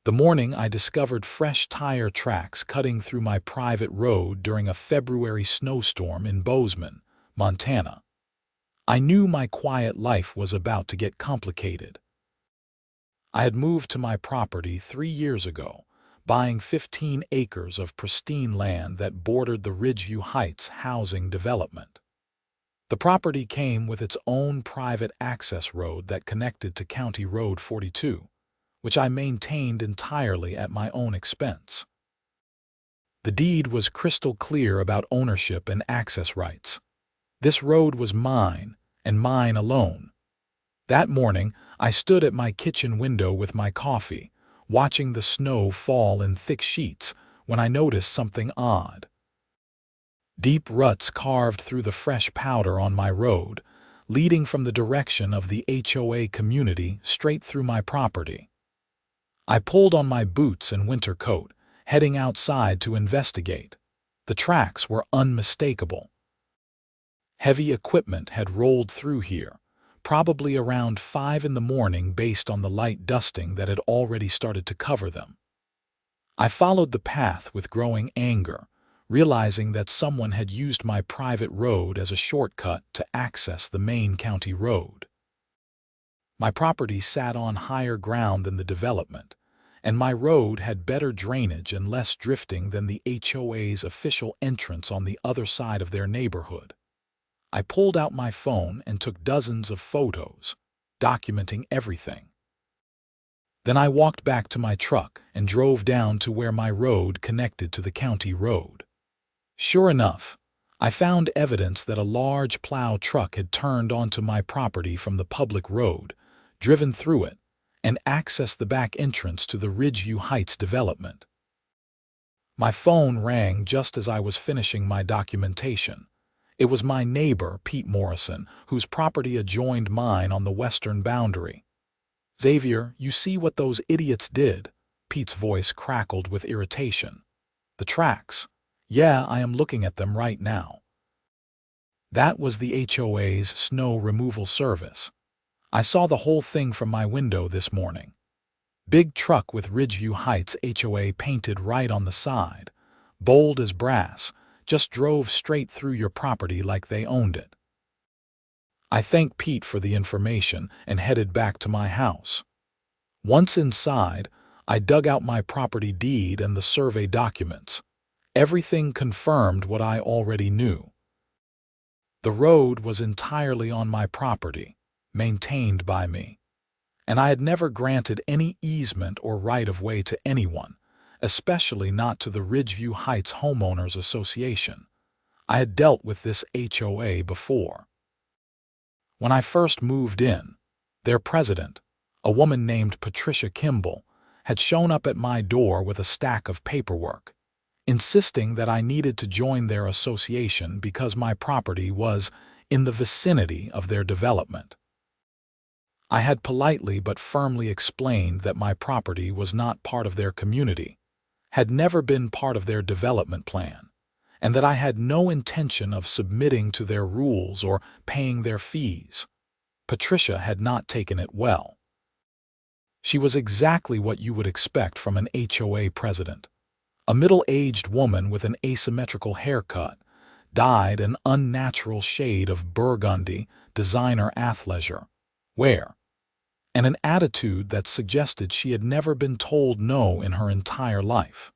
The morning I discovered fresh tire tracks cutting through my private road during a February snowstorm in Bozeman, Montana. I knew my quiet life was about to get complicated. I had moved to my property 3 years ago, buying 15 acres of pristine land that bordered the Ridgeview Heights housing development. The property came with its own private access road that connected to County Road 42, which I maintained entirely at my own expense. The deed was crystal clear about ownership and access rights. This road was mine, and mine alone. That morning, I stood at my kitchen window with my coffee, watching the snow fall in thick sheets, when I noticed something odd. Deep ruts carved through the fresh powder on my road, leading from the direction of the HOA community straight through my property. I pulled on my boots and winter coat, heading outside to investigate. The tracks were unmistakable. Heavy equipment had rolled through here, probably around 5 in the morning based on the light dusting that had already started to cover them. I followed the path with growing anger, realizing that someone had used my private road as a shortcut to access the main county road. My property sat on higher ground than the development, and my road had better drainage and less drifting than the HOA's official entrance on the other side of their neighborhood. I pulled out my phone and took dozens of photos, documenting everything. Then I walked back to my truck and drove down to where my road connected to the county road. Sure enough, I found evidence that a large plow truck had turned onto my property from the public road, driven through it, and accessed the back entrance to the Ridgeview Heights development. My phone rang just as I was finishing my documentation. It was my neighbor, Pete Morrison, whose property adjoined mine on the western boundary. "Xavier, you see what those idiots did?" Pete's voice crackled with irritation. "The tracks. Yeah, I am looking at them right now." That was the HOA's snow removal service. I saw the whole thing from my window this morning. Big truck with Ridgeview Heights HOA painted right on the side, bold as brass, just drove straight through your property like they owned it. I thanked Pete for the information and headed back to my house. Once inside, I dug out my property deed and the survey documents. Everything confirmed what I already knew. The road was entirely on my property, maintained by me, and I had never granted any easement or right-of-way to anyone, especially not to the Ridgeview Heights Homeowners Association. I had dealt with this HOA before. When I first moved in, their president, a woman named Patricia Kimball, had shown up at my door with a stack of paperwork, insisting that I needed to join their association because my property was in the vicinity of their development. I had politely but firmly explained that my property was not part of their community, had never been part of their development plan, and that I had no intention of submitting to their rules or paying their fees. Patricia had not taken it well. She was exactly what you would expect from an HOA president. A middle-aged woman with an asymmetrical haircut, dyed an unnatural shade of burgundy designer athleisure wear, and an attitude that suggested she had never been told no in her entire life.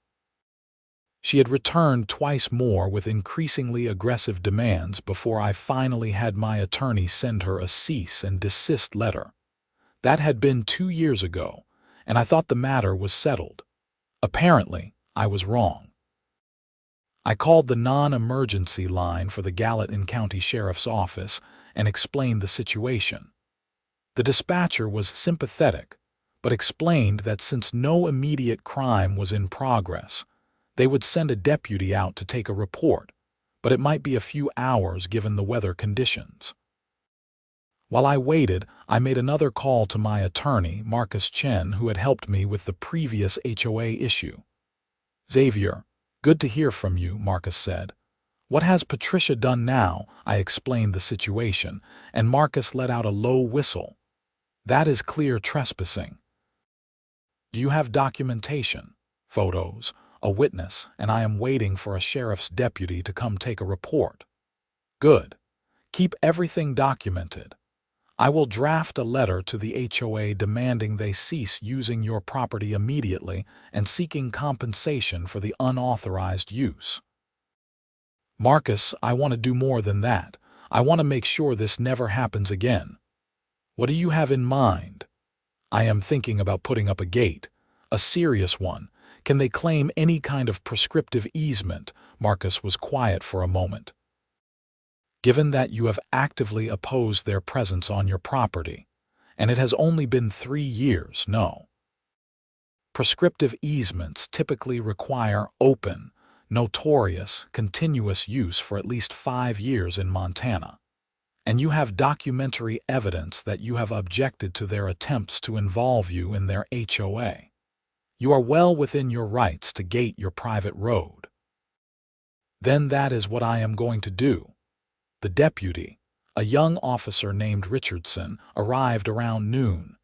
She had returned twice more with increasingly aggressive demands before I finally had my attorney send her a cease and desist letter. That had been 2 years ago, and I thought the matter was settled. Apparently, I was wrong. I called the non-emergency line for the Gallatin County Sheriff's Office and explained the situation. The dispatcher was sympathetic, but explained that since no immediate crime was in progress, they would send a deputy out to take a report, but it might be a few hours given the weather conditions. While I waited, I made another call to my attorney, Marcus Chen, who had helped me with the previous HOA issue. "Xavier, good to hear from you," Marcus said. "What has Patricia done now?" I explained the situation, and Marcus let out a low whistle. "That is clear trespassing." Do you have documentation, photos, a witness, and I am waiting for a sheriff's deputy to come take a report? Good. Keep everything documented. I will draft a letter to the HOA demanding they cease using your property immediately and seeking compensation for the unauthorized use. Marcus, I want to do more than that. I want to make sure this never happens again. What do you have in mind? I am thinking about putting up a gate. A serious one. Can they claim any kind of prescriptive easement? Marcus was quiet for a moment. Given that you have actively opposed their presence on your property, and it has only been 3 years, no. Prescriptive easements typically require open, notorious, continuous use for at least 5 years in Montana. And you have documentary evidence that you have objected to their attempts to involve you in their HOA. You are well within your rights to gate your private road. Then that is what I am going to do. The deputy, a young officer named Richardson, arrived around noon.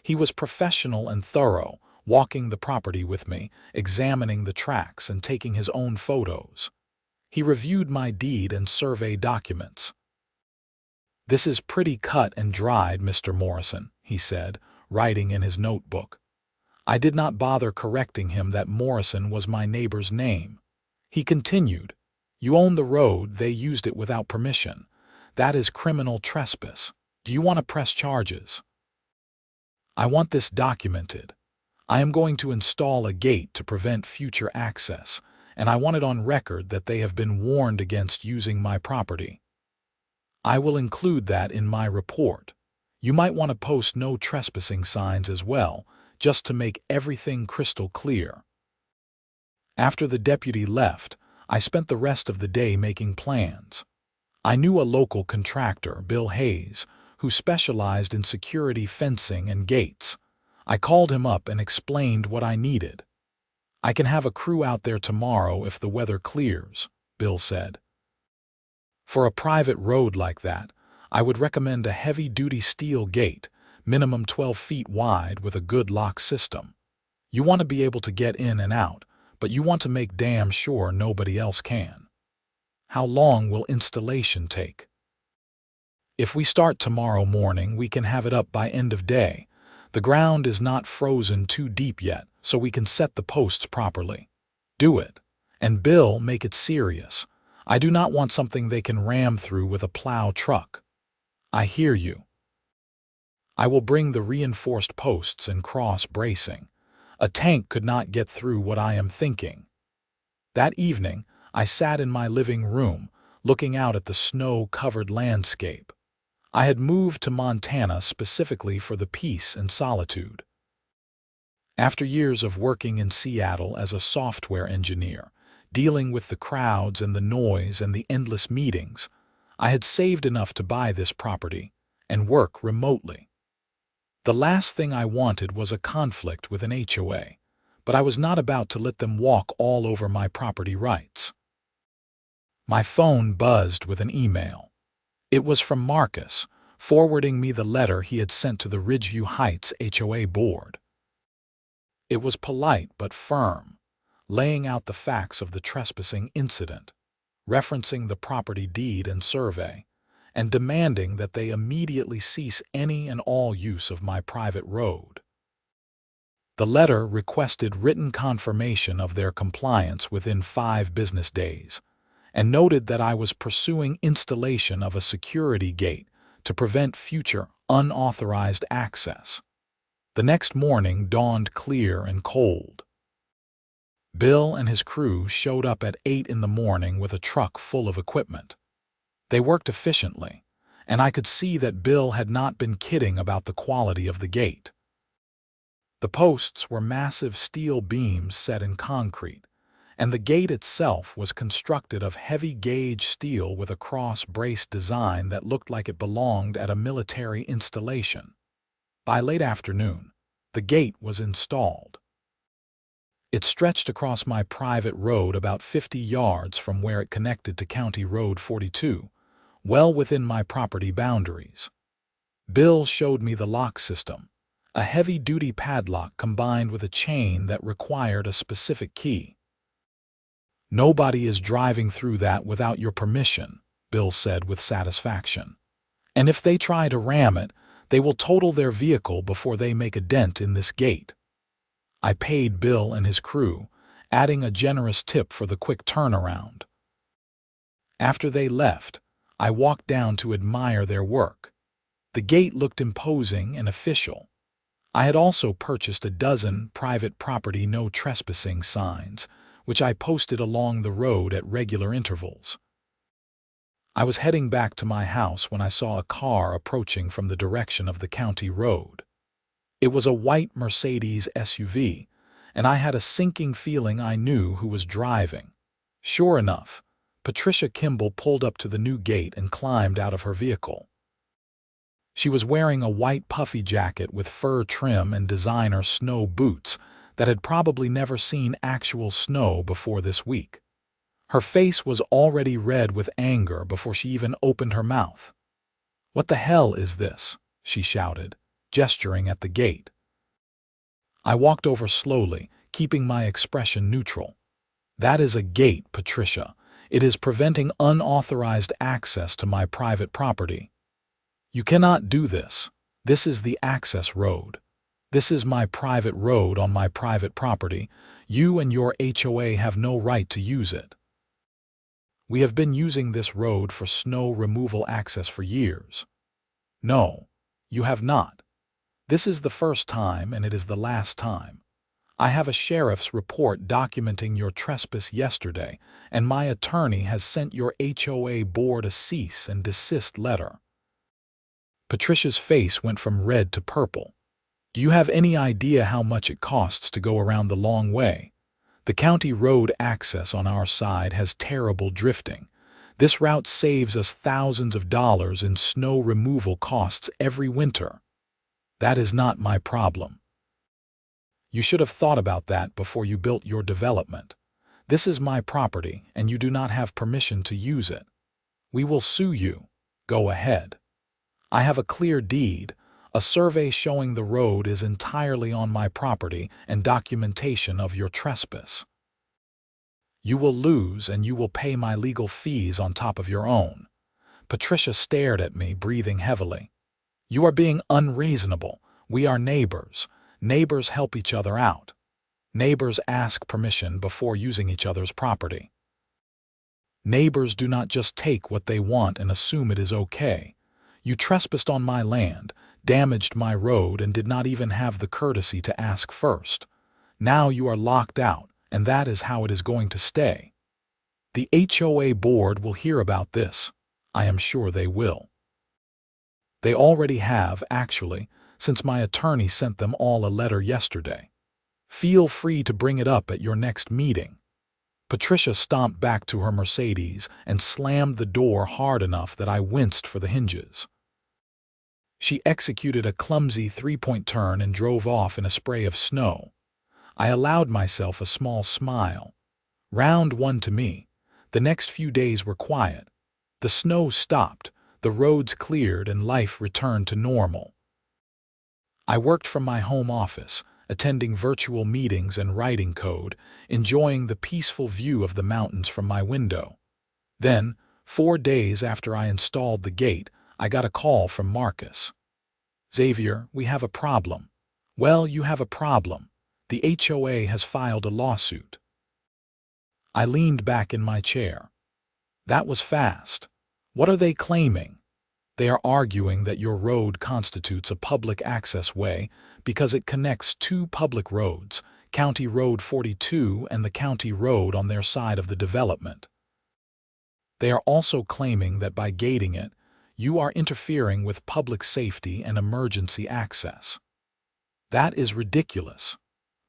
He was professional and thorough, walking the property with me, examining the tracks and taking his own photos. He reviewed my deed and survey documents. "This is pretty cut and dried, Mr. Morrison," he said, writing in his notebook. I did not bother correcting him that Morrison was my neighbor's name. He continued, "You own the road, they used it without permission. That is criminal trespass. Do you want to press charges?" "I want this documented. I am going to install a gate to prevent future access, and I want it on record that they have been warned against using my property. I will include that in my report. You might want to post no trespassing signs as well, just to make everything crystal clear." After the deputy left, I spent the rest of the day making plans. I knew a local contractor, Bill Hayes, who specialized in security fencing and gates. I called him up and explained what I needed. "I can have a crew out there tomorrow if the weather clears," Bill said. "For a private road like that, I would recommend a heavy-duty steel gate, minimum 12 feet wide with a good lock system. You want to be able to get in and out, but you want to make damn sure nobody else can." "How long will installation take?" "If we start tomorrow morning, we can have it up by end of day. The ground is not frozen too deep yet, so we can set the posts properly. Do it. And Bill, make it serious. I do not want something they can ram through with a plow truck." "I hear you." I will bring the reinforced posts and cross bracing. A tank could not get through what I am thinking. That evening, I sat in my living room, looking out at the snow-covered landscape. I had moved to Montana specifically for the peace and solitude. After years of working in Seattle as a software engineer, dealing with the crowds and the noise and the endless meetings, I had saved enough to buy this property and work remotely. The last thing I wanted was a conflict with an HOA, but I was not about to let them walk all over my property rights. My phone buzzed with an email. It was from Marcus, forwarding me the letter he had sent to the Ridgeview Heights HOA board. It was polite but firm, laying out the facts of the trespassing incident, referencing the property deed and survey, and demanding that they immediately cease any and all use of my private road. The letter requested written confirmation of their compliance within 5 business days, and noted that I was pursuing installation of a security gate to prevent future unauthorized access. The next morning dawned clear and cold. Bill and his crew showed up at 8 in the morning with a truck full of equipment. They worked efficiently, and I could see that Bill had not been kidding about the quality of the gate. The posts were massive steel beams set in concrete, and the gate itself was constructed of heavy-gauge steel with a cross-brace design that looked like it belonged at a military installation. By late afternoon, the gate was installed. It stretched across my private road about 50 yards from where it connected to County Road 42, well within my property boundaries. Bill showed me the lock system, a heavy-duty padlock combined with a chain that required a specific key. "Nobody is driving through that without your permission," Bill said with satisfaction. "And if they try to ram it, they will total their vehicle before they make a dent in this gate." I paid Bill and his crew, adding a generous tip for the quick turnaround. After they left, I walked down to admire their work. The gate looked imposing and official. I had also purchased a dozen private property no trespassing signs, which I posted along the road at regular intervals. I was heading back to my house when I saw a car approaching from the direction of the county road. It was a white Mercedes SUV, and I had a sinking feeling I knew who was driving. Sure enough, Patricia Kimball pulled up to the new gate and climbed out of her vehicle. She was wearing a white puffy jacket with fur trim and designer snow boots that had probably never seen actual snow before this week. Her face was already red with anger before she even opened her mouth. "What the hell is this?" she shouted, gesturing at the gate. I walked over slowly, keeping my expression neutral. "That is a gate, Patricia. It is preventing unauthorized access to my private property. You cannot do this. This is the access road. This is my private road on my private property. You and your HOA have no right to use it. We have been using this road for snow removal access for years." "No, you have not. This is the first time and it is the last time. I have a sheriff's report documenting your trespass yesterday, and my attorney has sent your HOA board a cease and desist letter." Patricia's face went from red to purple. "Do you have any idea how much it costs to go around the long way? The county road access on our side has terrible drifting. This route saves us thousands of dollars in snow removal costs every winter. That is not my problem. You should have thought about that before you built your development. This is my property, and you do not have permission to use it. We will sue you. Go ahead. I have a clear deed, a survey showing the road is entirely on my property, and documentation of your trespass. You will lose, and you will pay my legal fees on top of your own." Patricia stared at me, breathing heavily. "You are being unreasonable. We are neighbors. Neighbors help each other out. Neighbors ask permission before using each other's property. Neighbors do not just take what they want and assume it is okay. You trespassed on my land, damaged my road, and did not even have the courtesy to ask first. Now you are locked out, and that is how it is going to stay. The HOA board will hear about this. I am sure they will. They already have, actually, since my attorney sent them all a letter yesterday. Feel free to bring it up at your next meeting." Patricia stomped back to her Mercedes and slammed the door hard enough that I winced for the hinges. She executed a clumsy three-point turn and drove off in a spray of snow. I allowed myself a small smile. Round one to me. The next few days were quiet. The snow stopped, the roads cleared, and life returned to normal. I worked from my home office, attending virtual meetings and writing code, enjoying the peaceful view of the mountains from my window. Then, 4 days after I installed the gate, I got a call from Marcus. "Xavier, we have a problem." "Well, you have a problem. The HOA has filed a lawsuit." I leaned back in my chair. "That was fast. What are they claiming?" "They are arguing that your road constitutes a public access way because it connects 2 public roads, County Road 42 and the county road on their side of the development. They are also claiming that by gating it, you are interfering with public safety and emergency access. That is ridiculous.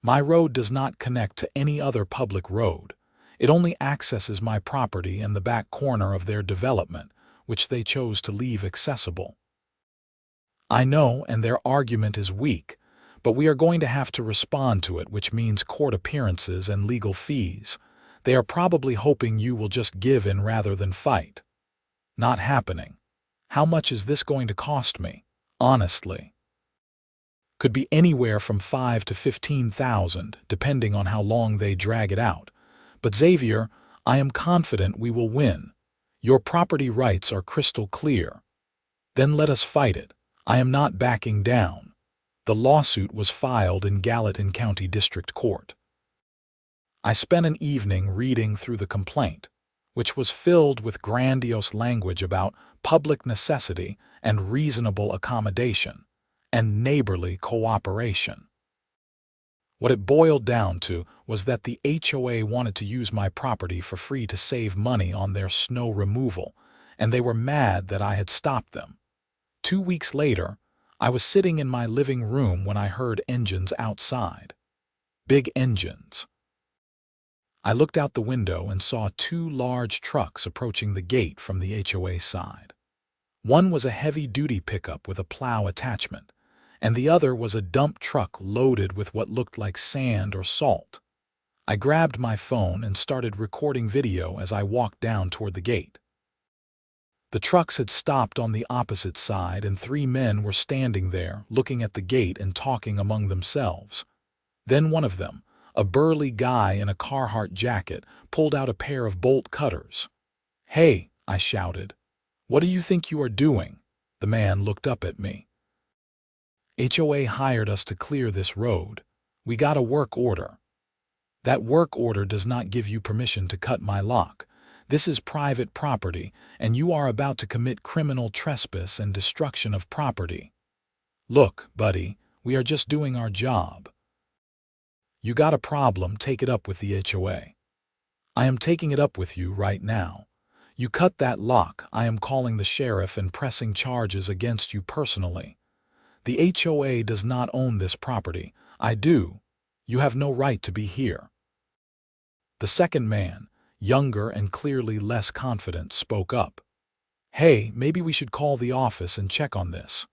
My road does not connect to any other public road. It only accesses my property and the back corner of their development, which they chose to leave accessible." "I know, and their argument is weak, but we are going to have to respond to it, which means court appearances and legal fees. They are probably hoping you will just give in rather than fight." "Not happening. How much is this going to cost me? Honestly." Could be anywhere from 5 to 15,000, depending on how long they drag it out. But Xavier, I am confident we will win. Your property rights are crystal clear. Then let us fight it. I am not backing down. The lawsuit was filed in Gallatin County District Court. I spent an evening reading through the complaint, which was filled with grandiose language about public necessity and reasonable accommodation, and neighborly cooperation. What it boiled down to was that the HOA wanted to use my property for free to save money on their snow removal, and they were mad that I had stopped them. 2 weeks later, I was sitting in my living room when I heard engines outside. Big engines. I looked out the window and saw 2 large trucks approaching the gate from the HOA side. One was a heavy-duty pickup with a plow attachment, and the other was a dump truck loaded with what looked like sand or salt. I grabbed my phone and started recording video as I walked down toward the gate. The trucks had stopped on the opposite side, and 3 men were standing there, looking at the gate and talking among themselves. Then one of them, a burly guy in a Carhartt jacket, pulled out a pair of bolt cutters. "Hey," I shouted. "What do you think you are doing?" The man looked up at me. "HOA hired us to clear this road. We got a work order." "That work order does not give you permission to cut my lock. This is private property, and you are about to commit criminal trespass and destruction of property." "Look, buddy, we are just doing our job." "You got a problem, take it up with the HOA." "I am taking it up with you right now. You cut that lock, I am calling the sheriff and pressing charges against you personally. The HOA does not own this property. I do. You have no right to be here." The second man, younger and clearly less confident, spoke up. "Hey, maybe we should call the office and check on this."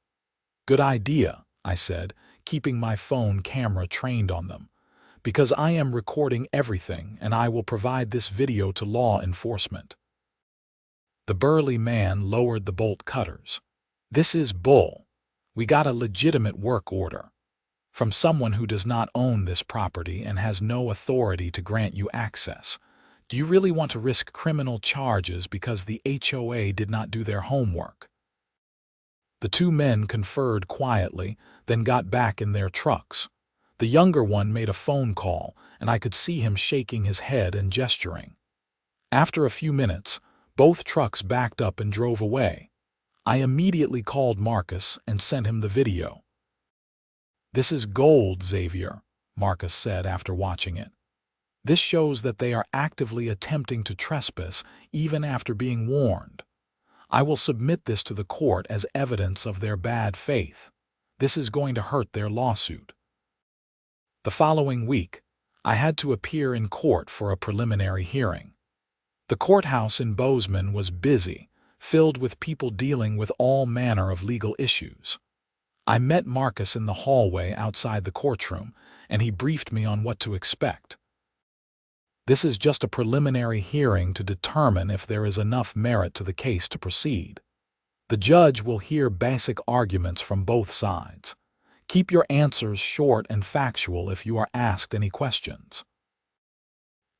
"Good idea," I said, keeping my phone camera trained on them, "because I am recording everything and I will provide this video to law enforcement." The burly man lowered the bolt cutters. "This is bull. We got a legitimate work order from someone who does not own this property and has no authority to grant you access. Do you really want to risk criminal charges because the HOA did not do their homework?" The 2 men conferred quietly, then got back in their trucks. The younger one made a phone call, and I could see him shaking his head and gesturing. After a few minutes, both trucks backed up and drove away. I immediately called Marcus and sent him the video. "This is gold, Xavier," Marcus said after watching it. "This shows that they are actively attempting to trespass even after being warned. I will submit this to the court as evidence of their bad faith. This is going to hurt their lawsuit." The following week, I had to appear in court for a preliminary hearing. The courthouse in Bozeman was busy, filled with people dealing with all manner of legal issues. I met Marcus in the hallway outside the courtroom, and he briefed me on what to expect. "This is just a preliminary hearing to determine if there is enough merit to the case to proceed. The judge will hear basic arguments from both sides. Keep your answers short and factual if you are asked any questions."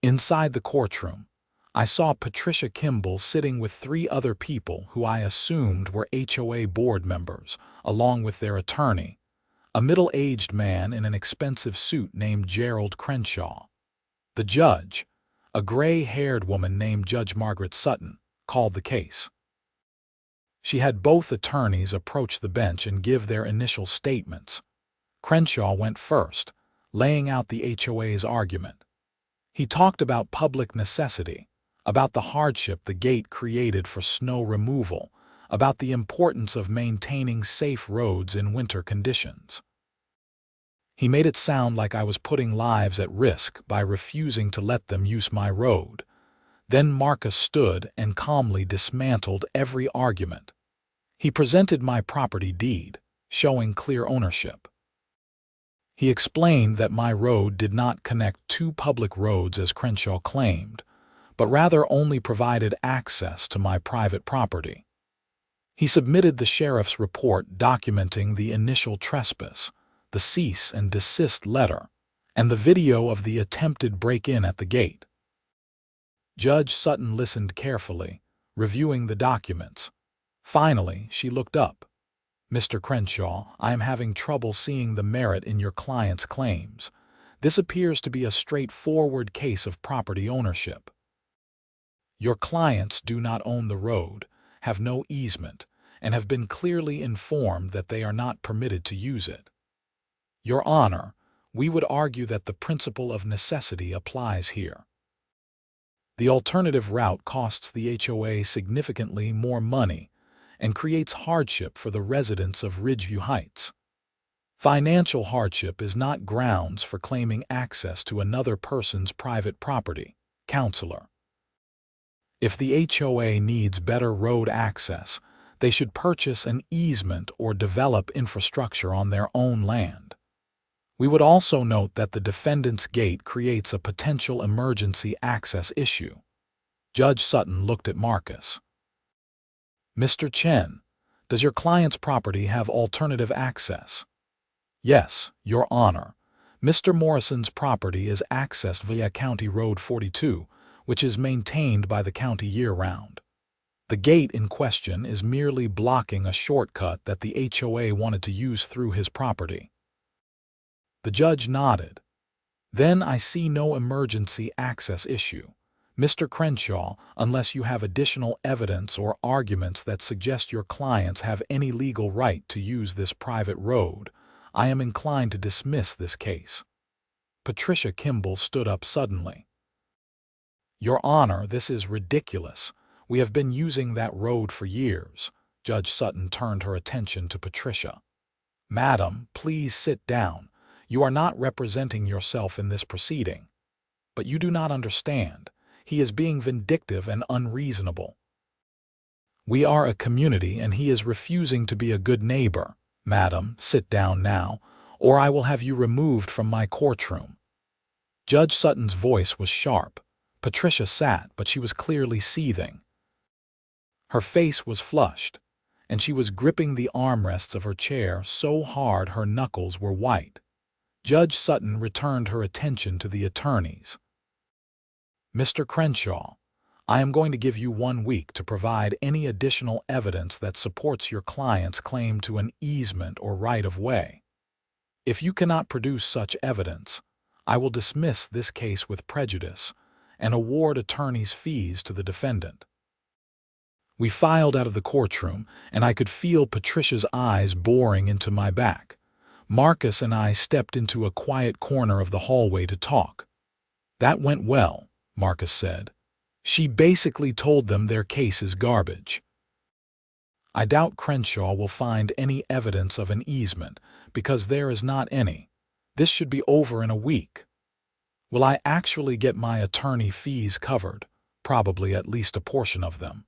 Inside the courtroom, I saw Patricia Kimball sitting with 3 other people who I assumed were HOA board members, along with their attorney, a middle-aged man in an expensive suit named Gerald Crenshaw. The judge, a gray-haired woman named Judge Margaret Sutton, called the case. She had both attorneys approach the bench and give their initial statements. Crenshaw went first, laying out the HOA's argument. He talked about public necessity, about the hardship the gate created for snow removal, about the importance of maintaining safe roads in winter conditions. He made it sound like I was putting lives at risk by refusing to let them use my road. Then Marcus stood and calmly dismantled every argument. He presented my property deed, showing clear ownership. He explained that my road did not connect 2 public roads as Crenshaw claimed, but rather only provided access to my private property. He submitted the sheriff's report documenting the initial trespass, the cease and desist letter, and the video of the attempted break-in at the gate. Judge Sutton listened carefully, reviewing the documents. Finally, she looked up. "Mr. Crenshaw, I am having trouble seeing the merit in your client's claims. This appears to be a straightforward case of property ownership. Your clients do not own the road, have no easement, and have been clearly informed that they are not permitted to use it. Your Honor, we would argue that the principle of necessity applies here. The alternative route costs the HOA significantly more money and creates hardship for the residents of Ridgeview Heights. Financial hardship is not grounds for claiming access to another person's private property, Counselor. If the HOA needs better road access, they should purchase an easement or develop infrastructure on their own land. We would also note that the defendant's gate creates a potential emergency access issue." Judge Sutton looked at Marcus. "Mr. Chen, does your client's property have alternative access?" "Yes, Your Honor. Mr. Morrison's property is accessed via County Road 42, which is maintained by the county year-round. The gate in question is merely blocking a shortcut that the HOA wanted to use through his property." The judge nodded. "Then I see no emergency access issue. Mr. Crenshaw, unless you have additional evidence or arguments that suggest your clients have any legal right to use this private road, I am inclined to dismiss this case." Patricia Kimball stood up suddenly. "Your Honor, this is ridiculous. We have been using that road for years." Judge Sutton turned her attention to Patricia. "Madam, please sit down. You are not representing yourself in this proceeding. But you do not understand. He is being vindictive and unreasonable. We are a community and he is refusing to be a good neighbor. Madam, sit down now, or I will have you removed from my courtroom." Judge Sutton's voice was sharp. Patricia sat, but she was clearly seething. Her face was flushed, and she was gripping the armrests of her chair so hard her knuckles were white. Judge Sutton returned her attention to the attorneys. "Mr. Crenshaw, I am going to give you 1 week to provide any additional evidence that supports your client's claim to an easement or right-of-way. If you cannot produce such evidence, I will dismiss this case with prejudice and award attorney's fees to the defendant." We filed out of the courtroom, and I could feel Patricia's eyes boring into my back. Marcus and I stepped into a quiet corner of the hallway to talk. "That went well," Marcus said. "She basically told them their case is garbage." "I doubt Crenshaw will find any evidence of an easement, because there is not any. This should be over in a week." "Will I actually get my attorney fees covered?" "Probably at least a portion of them."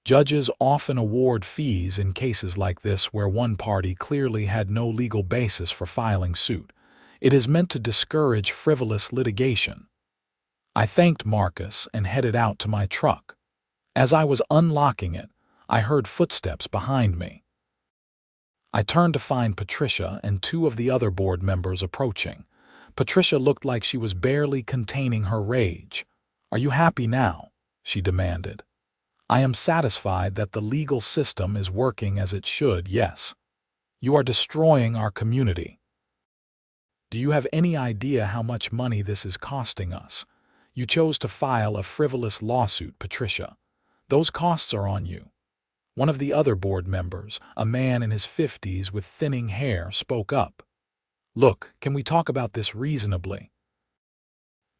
Judges often award fees in cases like this where one party clearly had no legal basis for filing suit. It is meant to discourage frivolous litigation. I thanked Marcus and headed out to my truck. As I was unlocking it, I heard footsteps behind me. I turned to find Patricia and 2 of the other board members approaching. Patricia looked like she was barely containing her rage. "Are you happy now?" she demanded. "I am satisfied that the legal system is working as it should, yes. You are destroying our community. Do you have any idea how much money this is costing us? You chose to file a frivolous lawsuit, Patricia. Those costs are on you." One of the other board members, a man in his 50s with thinning hair, spoke up. "Look, can we talk about this reasonably?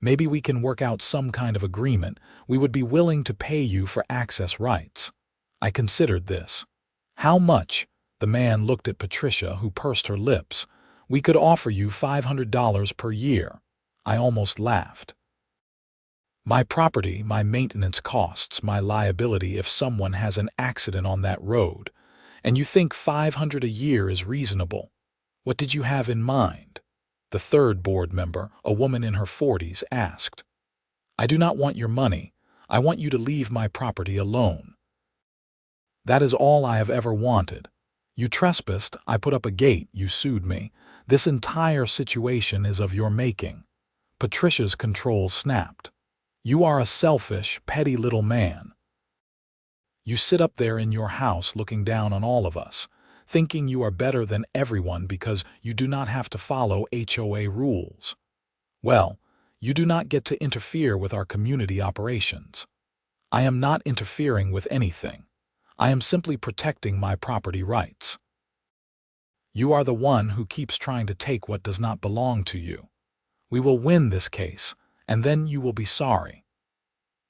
Maybe we can work out some kind of agreement. We would be willing to pay you for access rights." I considered this. "How much?" The man looked at Patricia, who pursed her lips. "We could offer you $500 per year." I almost laughed. "My property, my maintenance costs, my liability if someone has an accident on that road. And you think $500 a year is reasonable? What did you have in mind?" The third board member, a woman in her 40s, asked. "I do not want your money. I want you to leave my property alone. That is all I have ever wanted. You trespassed, I put up a gate, you sued me. This entire situation is of your making. Patricia's control snapped. You are a selfish, petty little man. You sit up there in your house looking down on all of us, thinking you are better than everyone because you do not have to follow HOA rules. Well, you do not get to interfere with our community operations. I am not interfering with anything. I am simply protecting my property rights. You are the one who keeps trying to take what does not belong to you. We will win this case, and then you will be sorry.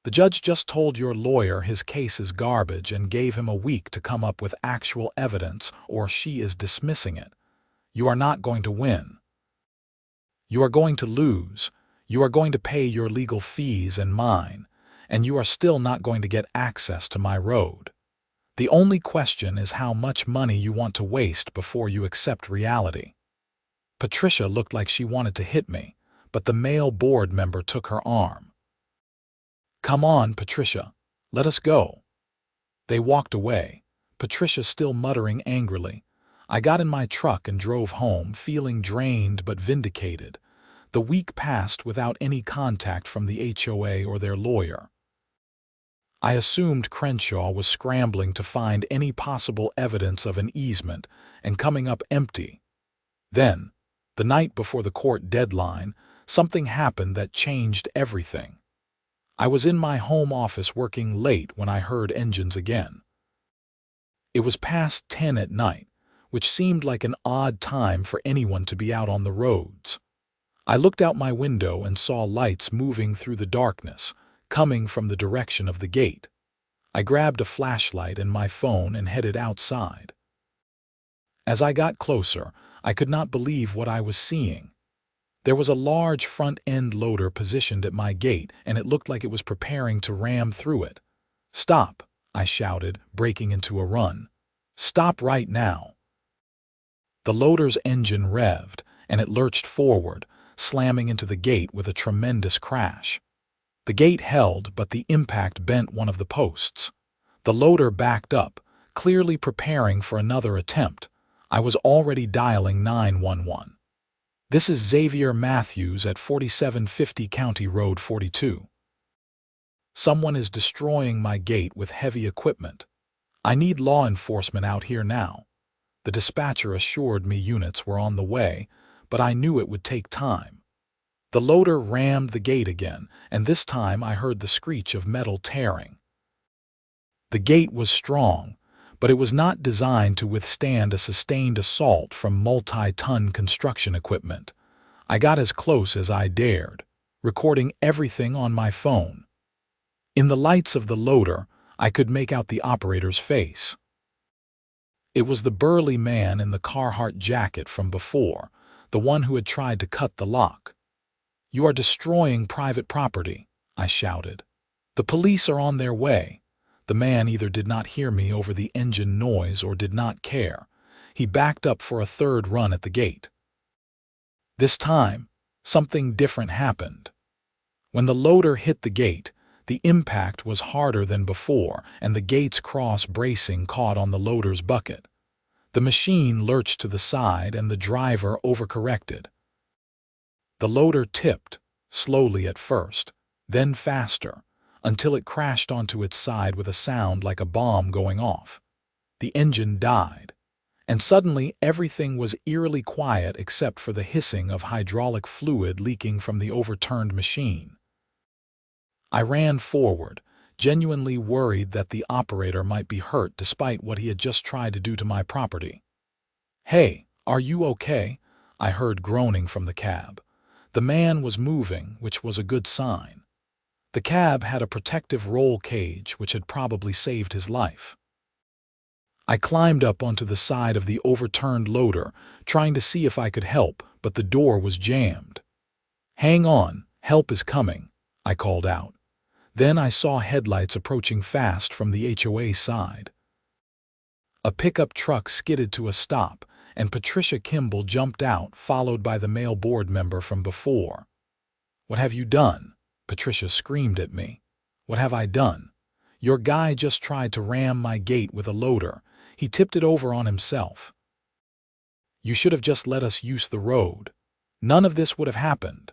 The judge just told your lawyer his case is garbage and gave him a week to come up with actual evidence, or she is dismissing it. You are not going to win. You are going to lose. You are going to pay your legal fees and mine, and you are still not going to get access to my road. The only question is how much money you want to waste before you accept reality. Patricia looked like she wanted to hit me, but the male board member took her arm. Come on, Patricia. Let us go. They walked away, Patricia still muttering angrily. I got in my truck and drove home, feeling drained but vindicated. The week passed without any contact from the HOA or their lawyer. I assumed Crenshaw was scrambling to find any possible evidence of an easement and coming up empty. Then, the night before the court deadline, something happened that changed everything. I was in my home office working late when I heard engines again. It was past 10 at night, which seemed like an odd time for anyone to be out on the roads. I looked out my window and saw lights moving through the darkness, coming from the direction of the gate. I grabbed a flashlight and my phone and headed outside. As I got closer, I could not believe what I was seeing. There was a large front-end loader positioned at my gate, and it looked like it was preparing to ram through it. "Stop!" I shouted, breaking into a run. "Stop right now!" The loader's engine revved, and it lurched forward, slamming into the gate with a tremendous crash. The gate held, but the impact bent one of the posts. The loader backed up, clearly preparing for another attempt. I was already dialing 911. "This is Xavier Matthews at 4750 County Road 42. Someone is destroying my gate with heavy equipment. I need law enforcement out here now." The dispatcher assured me units were on the way, but I knew it would take time. The loader rammed the gate again, and this time I heard the screech of metal tearing. The gate was strong, but it was not designed to withstand a sustained assault from multi-ton construction equipment. I got as close as I dared, recording everything on my phone. In the lights of the loader, I could make out the operator's face. It was the burly man in the Carhartt jacket from before, the one who had tried to cut the lock. "You are destroying private property," I shouted. "The police are on their way." The man either did not hear me over the engine noise or did not care. He backed up for a third run at the gate. This time, something different happened. When the loader hit the gate, the impact was harder than before, and the gate's cross bracing caught on the loader's bucket. The machine lurched to the side and the driver overcorrected. The loader tipped, slowly at first, then faster, until it crashed onto its side with a sound like a bomb going off. The engine died, and suddenly everything was eerily quiet except for the hissing of hydraulic fluid leaking from the overturned machine. I ran forward, genuinely worried that the operator might be hurt despite what he had just tried to do to my property. "Hey, are you okay?" I heard groaning from the cab. The man was moving, which was a good sign. The cab had a protective roll cage which had probably saved his life. I climbed up onto the side of the overturned loader, trying to see if I could help, but the door was jammed. "Hang on, help is coming," I called out. Then I saw headlights approaching fast from the HOA side. A pickup truck skidded to a stop, and Patricia Kimball jumped out, followed by the male board member from before. "What have you done?" Patricia screamed at me. "What have I done? Your guy just tried to ram my gate with a loader. He tipped it over on himself. You should have just let us use the road. None of this would have happened.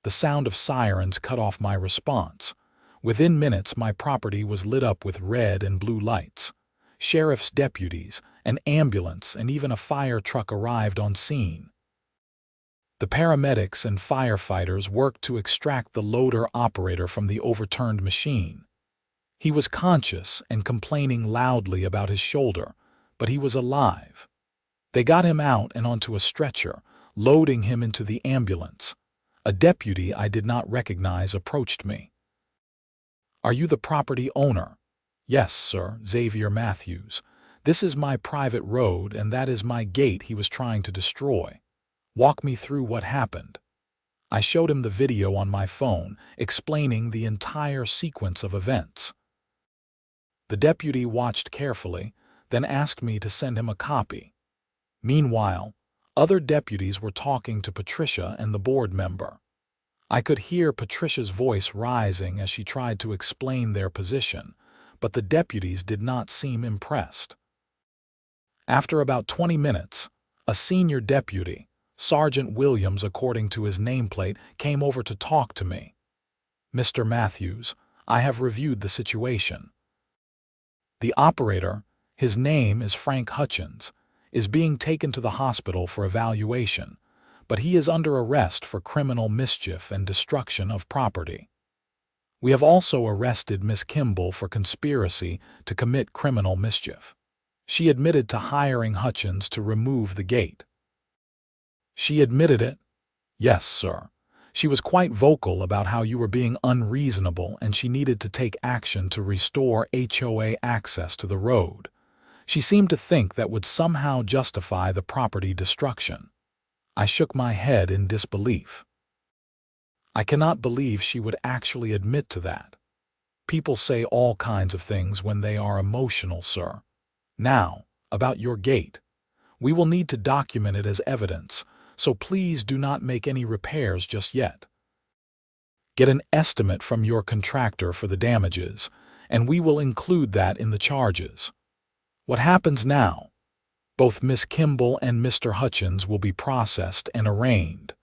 The sound of sirens cut off my response. Within minutes, my property was lit up with red and blue lights. Sheriff's deputies, an ambulance, and even a fire truck arrived on scene. The paramedics and firefighters worked to extract the loader operator from the overturned machine. He was conscious and complaining loudly about his shoulder, but he was alive. They got him out and onto a stretcher, loading him into the ambulance. A deputy I did not recognize approached me. Are you the property owner? Yes, sir, Xavier Matthews. This is my private road and that is my gate he was trying to destroy. Walk me through what happened. I showed him the video on my phone, explaining the entire sequence of events. The deputy watched carefully, then asked me to send him a copy. Meanwhile, other deputies were talking to Patricia and the board member. I could hear Patricia's voice rising as she tried to explain their position, but the deputies did not seem impressed. After about 20 minutes, a senior deputy, Sergeant Williams according to his nameplate, came over to talk to me. Mr. Matthews, I have reviewed the situation. The operator, his name is Frank Hutchins, is being taken to the hospital for evaluation, but he is under arrest for criminal mischief and destruction of property. We have also arrested Miss Kimball for conspiracy to commit criminal mischief. She admitted to hiring Hutchins to remove the gate. She admitted it? Yes, sir. She was quite vocal about how you were being unreasonable and she needed to take action to restore HOA access to the road. She seemed to think that would somehow justify the property destruction. I shook my head in disbelief. I cannot believe she would actually admit to that. People say all kinds of things when they are emotional, sir. Now, about your gate. We will need to document it as evidence, so please do not make any repairs just yet. Get an estimate from your contractor for the damages, and we will include that in the charges. What happens now? Both Miss Kimball and Mr. Hutchins will be processed and arraigned.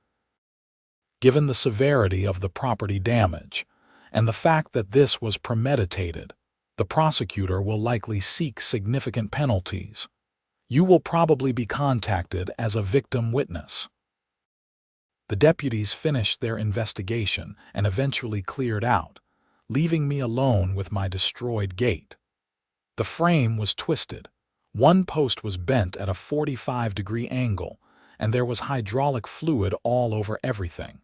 Given the severity of the property damage, and the fact that this was premeditated, the prosecutor will likely seek significant penalties. You will probably be contacted as a victim witness. The deputies finished their investigation and eventually cleared out, leaving me alone with my destroyed gate. The frame was twisted. One post was bent at a 45-degree angle, and there was hydraulic fluid all over everything.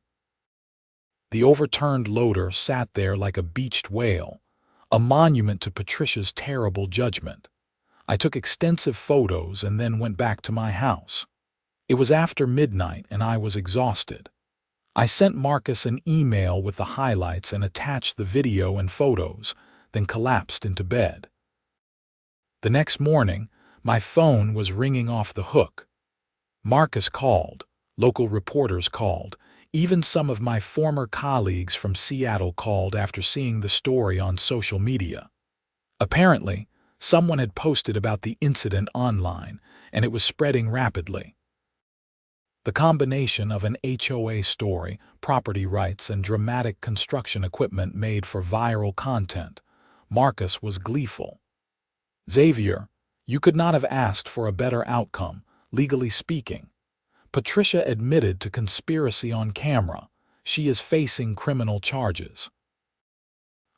The overturned loader sat there like a beached whale, a monument to Patricia's terrible judgment. I took extensive photos and then went back to my house. It was after midnight and I was exhausted. I sent Marcus an email with the highlights and attached the video and photos, then collapsed into bed. The next morning, my phone was ringing off the hook. Marcus called, local reporters called, even some of my former colleagues from Seattle called after seeing the story on social media. Apparently, someone had posted about the incident online, and it was spreading rapidly. The combination of an HOA story, property rights, and dramatic construction equipment made for viral content. Marcus was gleeful. Xavier, you could not have asked for a better outcome, legally speaking. Patricia admitted to conspiracy on camera. She is facing criminal charges.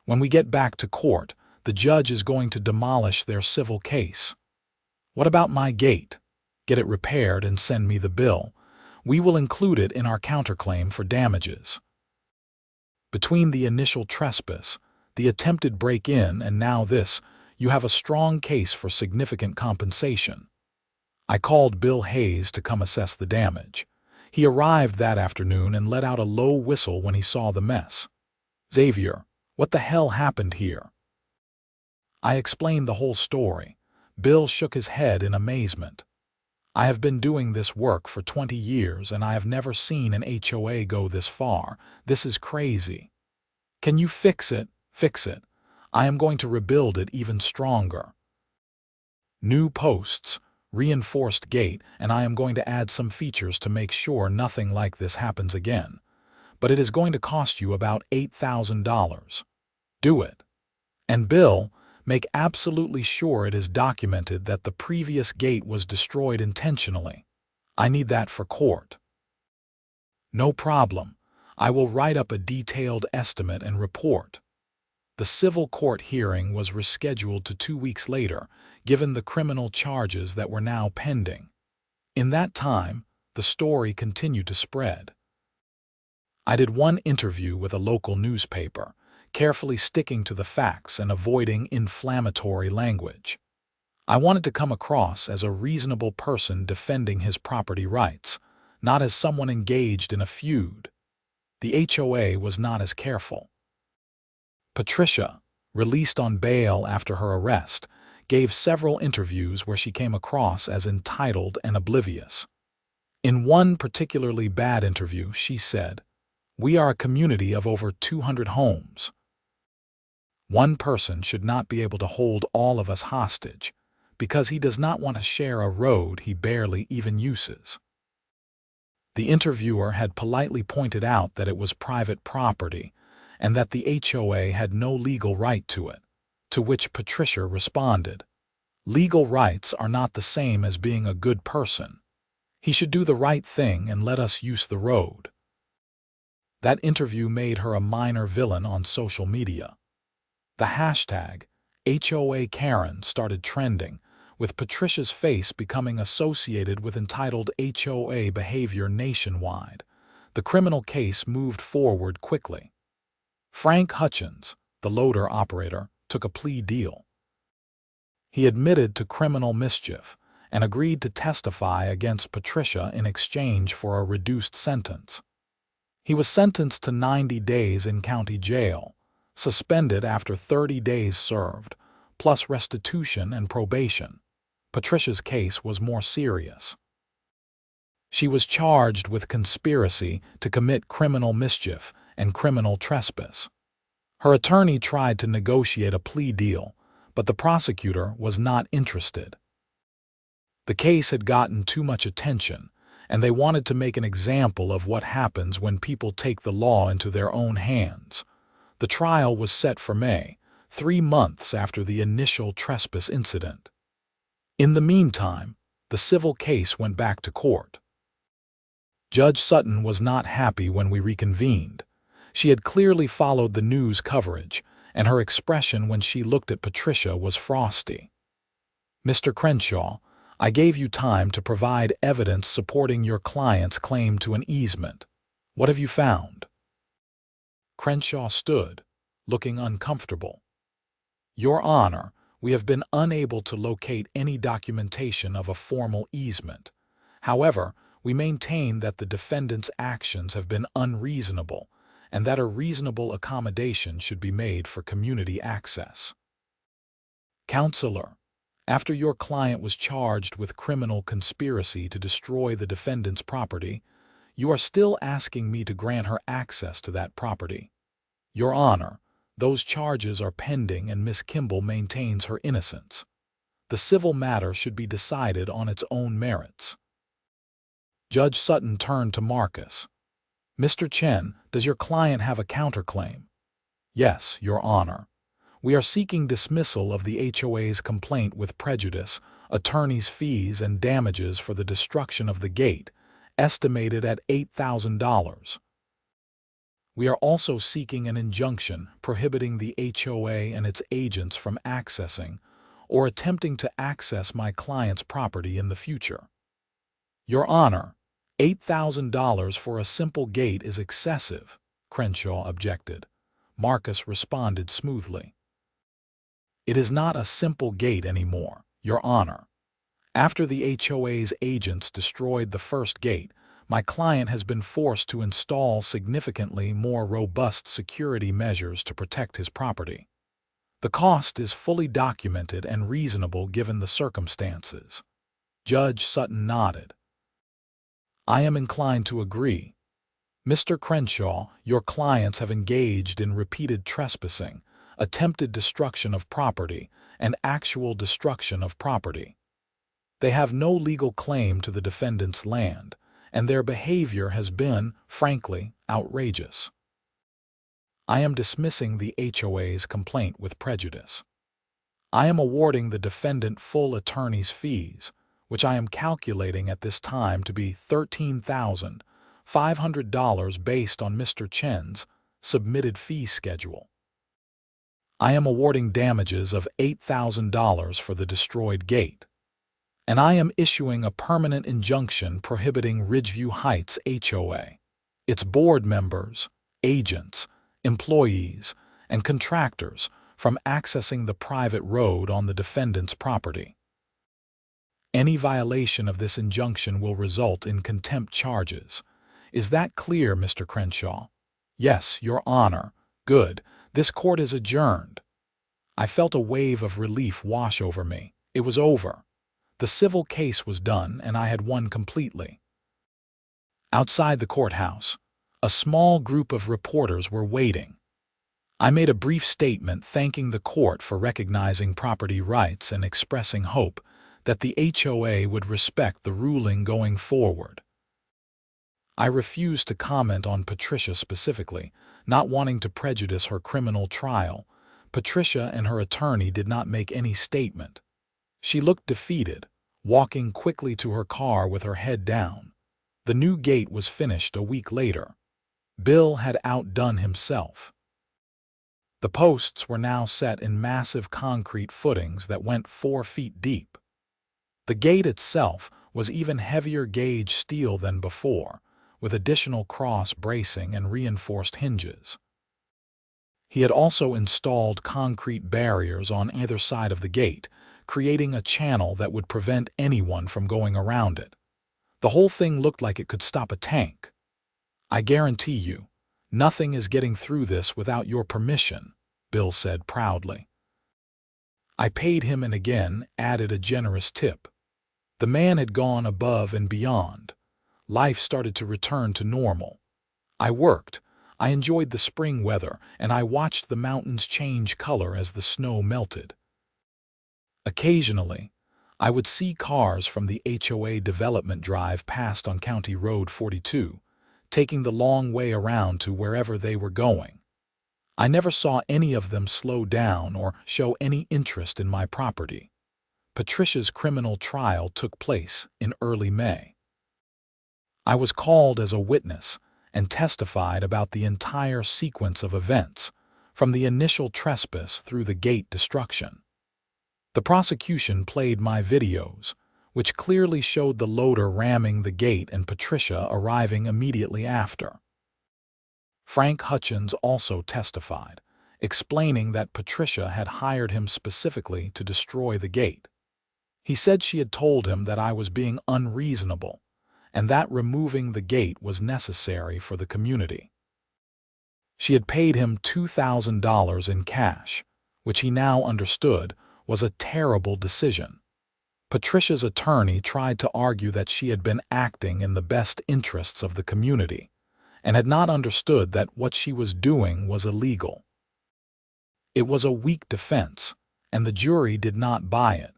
When we get back to court, the judge is going to demolish their civil case. What about my gate? Get it repaired and send me the bill. We will include it in our counterclaim for damages. Between the initial trespass, the attempted break-in, and now this, you have a strong case for significant compensation. I called Bill Hayes to come assess the damage. He arrived that afternoon and let out a low whistle when he saw the mess. Xavier, what the hell happened here? I explained the whole story. Bill shook his head in amazement. I have been doing this work for 20 years and I have never seen an HOA go this far. This is crazy. Can you fix it? Fix it. I am going to rebuild it even stronger. New posts, reinforced gate, and I am going to add some features to make sure nothing like this happens again. But it is going to cost you about $8,000. Do it. And Bill, make absolutely sure it is documented that the previous gate was destroyed intentionally. I need that for court. No problem. I will write up a detailed estimate and report. The civil court hearing was rescheduled to 2 weeks later, given the criminal charges that were now pending. In that time, the story continued to spread. I did one interview with a local newspaper, carefully sticking to the facts and avoiding inflammatory language. I wanted to come across as a reasonable person defending his property rights, not as someone engaged in a feud. The HOA was not as careful. Patricia, released on bail after her arrest, gave several interviews where she came across as entitled and oblivious. In one particularly bad interview, she said, "We are a community of over 200 homes. One person should not be able to hold all of us hostage because he does not want to share a road he barely even uses." The interviewer had politely pointed out that it was private property and that the HOA had no legal right to it, to which Patricia responded, "Legal rights are not the same as being a good person. He should do the right thing and let us use the road." That interview made her a minor villain on social media. The hashtag HOA Karen started trending, with Patricia's face becoming associated with entitled HOA behavior nationwide. The criminal case moved forward quickly. Frank Hutchins, the loader operator, took a plea deal. He admitted to criminal mischief and agreed to testify against Patricia in exchange for a reduced sentence. He was sentenced to 90 days in county jail, suspended after 30 days served, plus restitution and probation. Patricia's case was more serious. She was charged with conspiracy to commit criminal mischief and criminal trespass. Her attorney tried to negotiate a plea deal, but the prosecutor was not interested. The case had gotten too much attention, and they wanted to make an example of what happens when people take the law into their own hands. The trial was set for May, 3 months after the initial trespass incident. In the meantime, the civil case went back to court. Judge Sutton was not happy when we reconvened. She had clearly followed the news coverage, and her expression when she looked at Patricia was frosty. "Mr. Crenshaw, I gave you time to provide evidence supporting your client's claim to an easement. What have you found?" Crenshaw stood, looking uncomfortable. "Your Honor, we have been unable to locate any documentation of a formal easement. However, we maintain that the defendant's actions have been unreasonable and that a reasonable accommodation should be made for community access." Counselor, after your client was charged with criminal conspiracy to destroy the defendant's property, you are still asking me to grant her access to that property. Your Honor, those charges are pending and Miss Kimball maintains her innocence. The civil matter should be decided on its own merits. Judge Sutton turned to Marcus. "Mr. Chen, does your client have a counterclaim?" "Yes, Your Honor. We are seeking dismissal of the HOA's complaint with prejudice, attorney's fees, and damages for the destruction of the gate, estimated at $8,000. We are also seeking an injunction prohibiting the HOA and its agents from accessing or attempting to access my client's property in the future." "Your Honor, $8,000 for a simple gate is excessive," Crenshaw objected. Marcus responded smoothly. "It is not a simple gate anymore, Your Honor. After the HOA's agents destroyed the first gate, my client has been forced to install significantly more robust security measures to protect his property. The cost is fully documented and reasonable given the circumstances." Judge Sutton nodded. "I am inclined to agree. Mr. Crenshaw, your clients have engaged in repeated trespassing, attempted destruction of property, and actual destruction of property. They have no legal claim to the defendant's land, and their behavior has been, frankly, outrageous. I am dismissing the HOA's complaint with prejudice. I am awarding the defendant full attorney's fees, which I am calculating at this time to be $13,500 based on Mr. Chen's submitted fee schedule. I am awarding damages of $8,000 for the destroyed gate, and I am issuing a permanent injunction prohibiting Ridgeview Heights HOA, its board members, agents, employees, and contractors from accessing the private road on the defendant's property. Any violation of this injunction will result in contempt charges. Is that clear, Mr. Crenshaw? Yes, Your Honor. Good. This court is adjourned. I felt a wave of relief wash over me. It was over. The civil case was done, and I had won completely. Outside the courthouse, a small group of reporters were waiting. I made a brief statement thanking the court for recognizing property rights and expressing hope that the HOA would respect the ruling going forward. I refused to comment on Patricia specifically, not wanting to prejudice her criminal trial. Patricia and her attorney did not make any statement. She looked defeated, walking quickly to her car with her head down. The new gate was finished a week later. Bill had outdone himself. The posts were now set in massive concrete footings that went 4 feet deep. The gate itself was even heavier gauge steel than before, with additional cross bracing and reinforced hinges. He had also installed concrete barriers on either side of the gate, creating a channel that would prevent anyone from going around it. The whole thing looked like it could stop a tank. I guarantee you, nothing is getting through this without your permission, Bill said proudly. I paid him and again added a generous tip. The man had gone above and beyond. Life started to return to normal. I worked, I enjoyed the spring weather, and I watched the mountains change color as the snow melted. Occasionally, I would see cars from the HOA development drive past on County Road 42, taking the long way around to wherever they were going. I never saw any of them slow down or show any interest in my property. Patricia's criminal trial took place in early May. I was called as a witness and testified about the entire sequence of events, from the initial trespass through the gate destruction. The prosecution played my videos, which clearly showed the loader ramming the gate and Patricia arriving immediately after. Frank Hutchins also testified, explaining that Patricia had hired him specifically to destroy the gate. He said she had told him that I was being unreasonable, and that removing the gate was necessary for the community. She had paid him $2,000 in cash, which he now understood was a terrible decision. Patricia's attorney tried to argue that she had been acting in the best interests of the community and had not understood that what she was doing was illegal. It was a weak defense, and the jury did not buy it.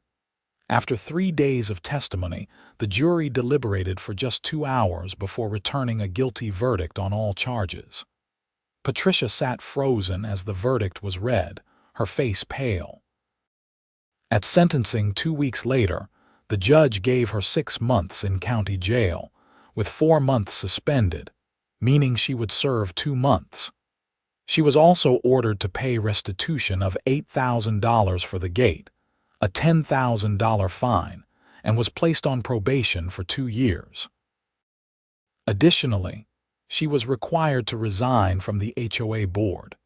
After 3 days of testimony, the jury deliberated for just 2 hours before returning a guilty verdict on all charges. Patricia sat frozen as the verdict was read, her face pale. At sentencing 2 weeks later, the judge gave her 6 months in county jail, with 4 months suspended, meaning she would serve 2 months. She was also ordered to pay restitution of $8,000 for the gate, a $10,000 fine, and was placed on probation for 2 years. Additionally, she was required to resign from the HOA board.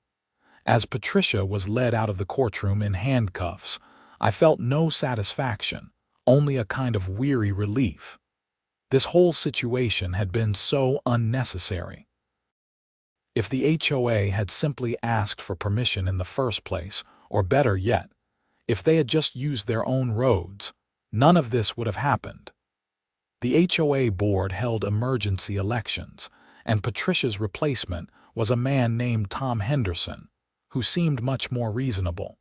As Patricia was led out of the courtroom in handcuffs, I felt no satisfaction, only a kind of weary relief. This whole situation had been so unnecessary. If the HOA had simply asked for permission in the first place, or better yet, if they had just used their own roads, none of this would have happened. The HOA board held emergency elections, and Patricia's replacement was a man named Tom Henderson, who seemed much more reasonable.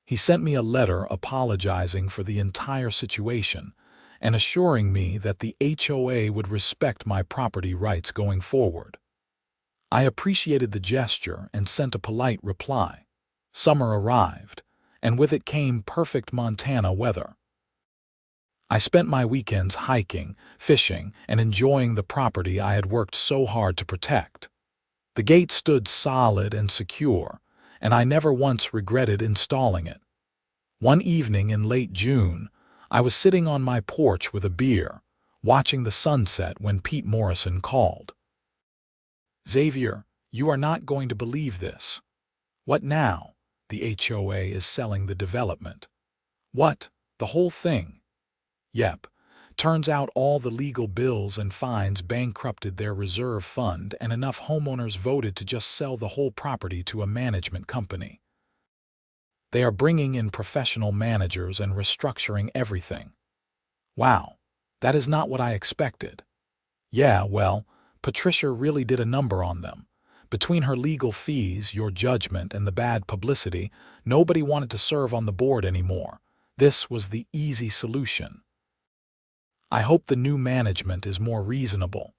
He sent me a letter apologizing for the entire situation and assuring me that the HOA would respect my property rights going forward. I appreciated the gesture and sent a polite reply. Summer arrived, and with it came perfect Montana weather. I spent my weekends hiking, fishing, and enjoying the property I had worked so hard to protect. The gate stood solid and secure, and I never once regretted installing it. One evening in late June, I was sitting on my porch with a beer, watching the sunset when Pete Morrison called. "Xavier, you are not going to believe this." "What now?" "The HOA is selling the development." "What? The whole thing?" "Yep. Turns out all the legal bills and fines bankrupted their reserve fund, and enough homeowners voted to just sell the whole property to a management company. They are bringing in professional managers and restructuring everything." "Wow. That is not what I expected." "Yeah, well, Patricia really did a number on them. Between her legal fees, your judgment, and the bad publicity, nobody wanted to serve on the board anymore. This was the easy solution. I hope the new management is more reasonable."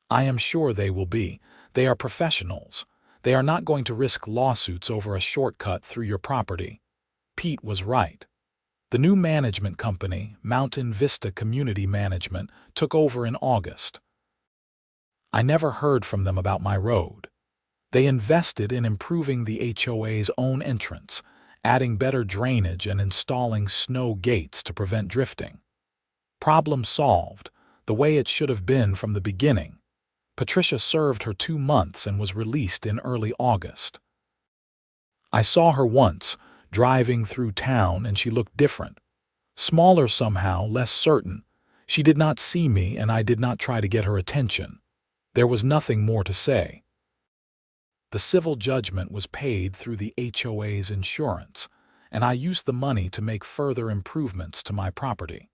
"I am sure they will be. They are professionals. They are not going to risk lawsuits over a shortcut through your property." Pete was right. The new management company, Mountain Vista Community Management, took over in August. I never heard from them about my road. They invested in improving the HOA's own entrance, adding better drainage and installing snow gates to prevent drifting. Problem solved, the way it should have been from the beginning. Patricia served her 2 months and was released in early August. I saw her once, driving through town, and she looked different. Smaller somehow, less certain. She did not see me, and I did not try to get her attention. There was nothing more to say. The civil judgment was paid through the HOA's insurance, and I used the money to make further improvements to my property.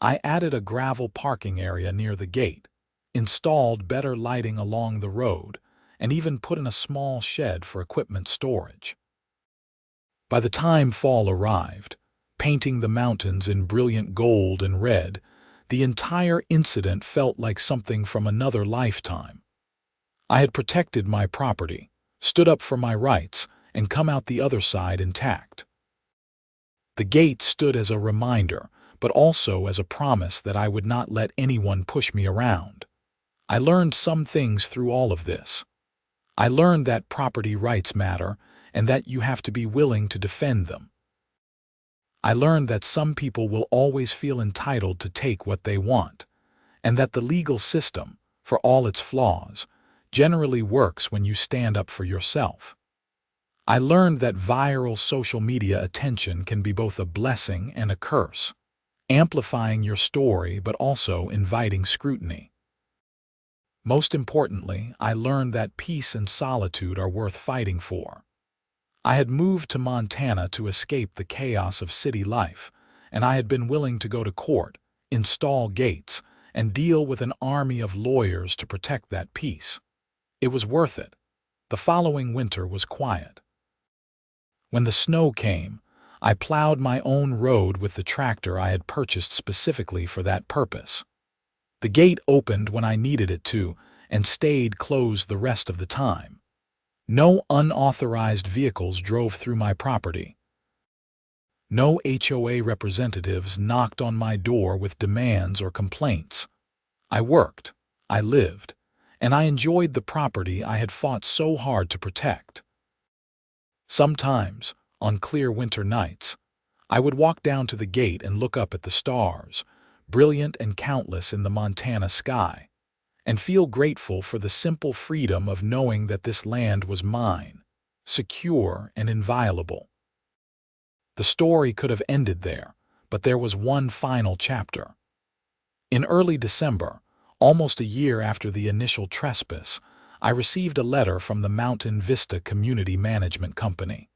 I added a gravel parking area near the gate, installed better lighting along the road, and even put in a small shed for equipment storage. By the time fall arrived, painting the mountains in brilliant gold and red, the entire incident felt like something from another lifetime. I had protected my property, stood up for my rights, and come out the other side intact. The gate stood as a reminder, but also as a promise that I would not let anyone push me around. I learned some things through all of this. I learned that property rights matter and that you have to be willing to defend them. I learned that some people will always feel entitled to take what they want, and that the legal system, for all its flaws, generally works when you stand up for yourself. I learned that viral social media attention can be both a blessing and a curse, amplifying your story but also inviting scrutiny. Most importantly, I learned that peace and solitude are worth fighting for. I had moved to Montana to escape the chaos of city life, and I had been willing to go to court, install gates, and deal with an army of lawyers to protect that peace. It was worth it. The following winter was quiet. When the snow came, I plowed my own road with the tractor I had purchased specifically for that purpose. The gate opened when I needed it to, and stayed closed the rest of the time. No unauthorized vehicles drove through my property. No HOA representatives knocked on my door with demands or complaints. I worked, I lived, and I enjoyed the property I had fought so hard to protect. Sometimes, on clear winter nights, I would walk down to the gate and look up at the stars, brilliant and countless in the Montana sky, and feel grateful for the simple freedom of knowing that this land was mine, secure and inviolable. The story could have ended there, but there was one final chapter. In early December, almost a year after the initial trespass, I received a letter from the Mountain Vista Community Management Company.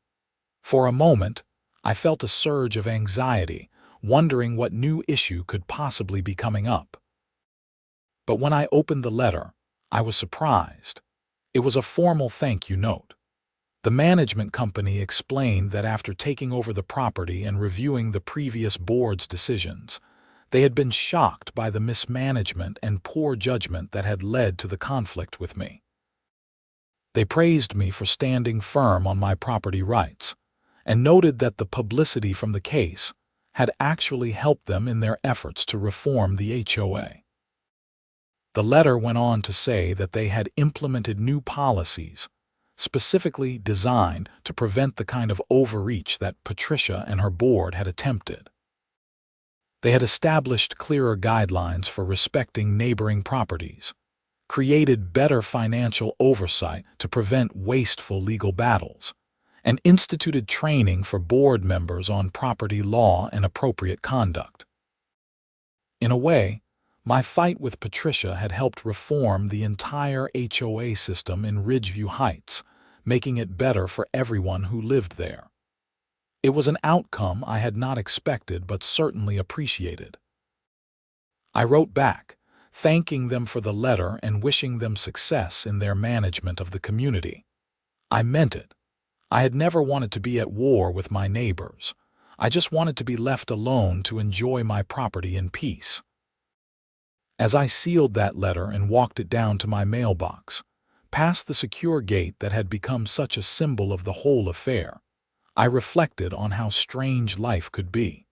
For a moment, I felt a surge of anxiety, wondering what new issue could possibly be coming up. But when I opened the letter, I was surprised. It was a formal thank you note. The management company explained that after taking over the property and reviewing the previous board's decisions, they had been shocked by the mismanagement and poor judgment that had led to the conflict with me. They praised me for standing firm on my property rights, and noted that the publicity from the case had actually helped them in their efforts to reform the HOA. The letter went on to say that they had implemented new policies specifically designed to prevent the kind of overreach that Patricia and her board had attempted. They had established clearer guidelines for respecting neighboring properties, created better financial oversight to prevent wasteful legal battles, and instituted training for board members on property law and appropriate conduct. In a way, my fight with Patricia had helped reform the entire HOA system in Ridgeview Heights, making it better for everyone who lived there. It was an outcome I had not expected but certainly appreciated. I wrote back, thanking them for the letter and wishing them success in their management of the community. I meant it. I had never wanted to be at war with my neighbors. I just wanted to be left alone to enjoy my property in peace. As I sealed that letter and walked it down to my mailbox, past the secure gate that had become such a symbol of the whole affair, I reflected on how strange life could be.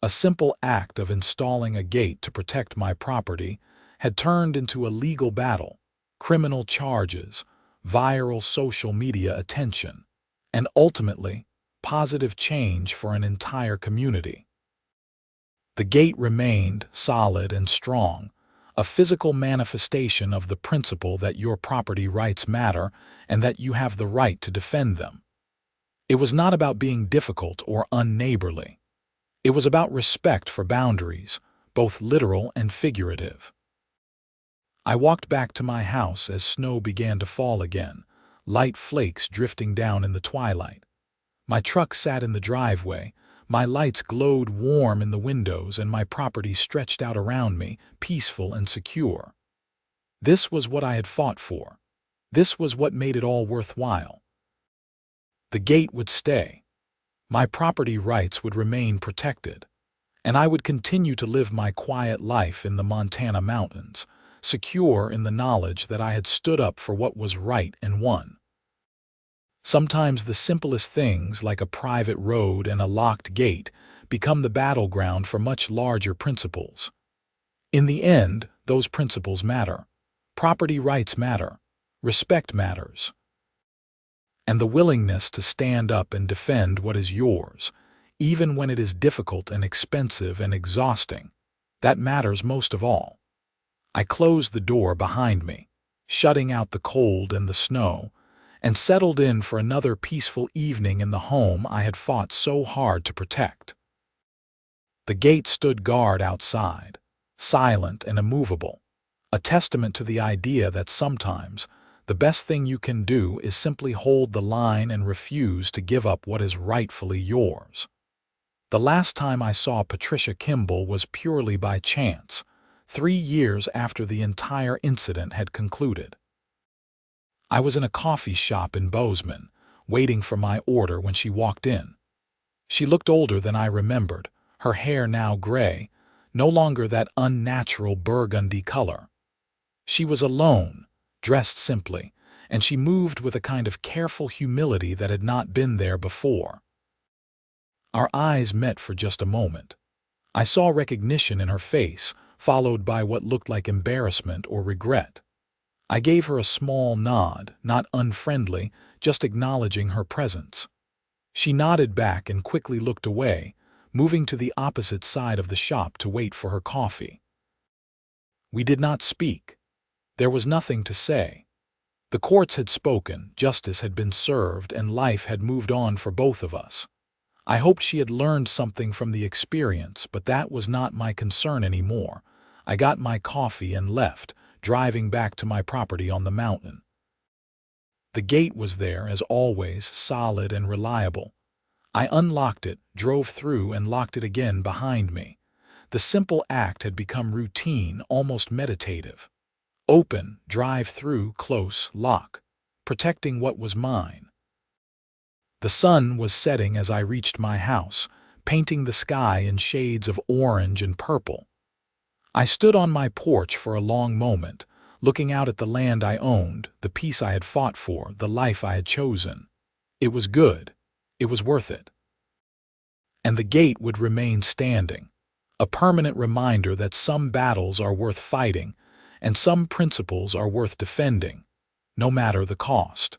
A simple act of installing a gate to protect my property had turned into a legal battle, criminal charges, viral social media attention, and ultimately, positive change for an entire community. The gate remained solid and strong, a physical manifestation of the principle that your property rights matter and that you have the right to defend them. It was not about being difficult or unneighborly. It was about respect for boundaries, both literal and figurative. I walked back to my house as snow began to fall again, light flakes drifting down in the twilight. My truck sat in the driveway, my lights glowed warm in the windows, and my property stretched out around me, peaceful and secure. This was what I had fought for. This was what made it all worthwhile. The gate would stay. My property rights would remain protected, and I would continue to live my quiet life in the Montana mountains, secure in the knowledge that I had stood up for what was right and won. Sometimes the simplest things, like a private road and a locked gate, become the battleground for much larger principles. In the end, those principles matter. Property rights matter. Respect matters. And the willingness to stand up and defend what is yours, even when it is difficult and expensive and exhausting, that matters most of all. I closed the door behind me, shutting out the cold and the snow, and settled in for another peaceful evening in the home I had fought so hard to protect. The gate stood guard outside, silent and immovable, a testament to the idea that sometimes the best thing you can do is simply hold the line and refuse to give up what is rightfully yours. The last time I saw Patricia Kimball was purely by chance, 3 years after the entire incident had concluded. I was in a coffee shop in Bozeman, waiting for my order when she walked in. She looked older than I remembered, her hair now gray, no longer that unnatural burgundy color. She was alone, dressed simply, and she moved with a kind of careful humility that had not been there before. Our eyes met for just a moment. I saw recognition in her face, followed by what looked like embarrassment or regret. I gave her a small nod, not unfriendly, just acknowledging her presence. She nodded back and quickly looked away, moving to the opposite side of the shop to wait for her coffee. We did not speak. There was nothing to say. The courts had spoken, justice had been served, and life had moved on for both of us. I hoped she had learned something from the experience, but that was not my concern anymore. I got my coffee and left, driving back to my property on the mountain. The gate was there, as always, solid and reliable. I unlocked it, drove through, and locked it again behind me. The simple act had become routine, almost meditative. Open, drive through, close, lock. protecting what was mine. The sun was setting as I reached my house, painting the sky in shades of orange and purple. I stood on my porch for a long moment, looking out at the land I owned, the peace I had fought for, the life I had chosen. It was good. It was worth it. And the gate would remain standing, a permanent reminder that some battles are worth fighting and some principles are worth defending, no matter the cost.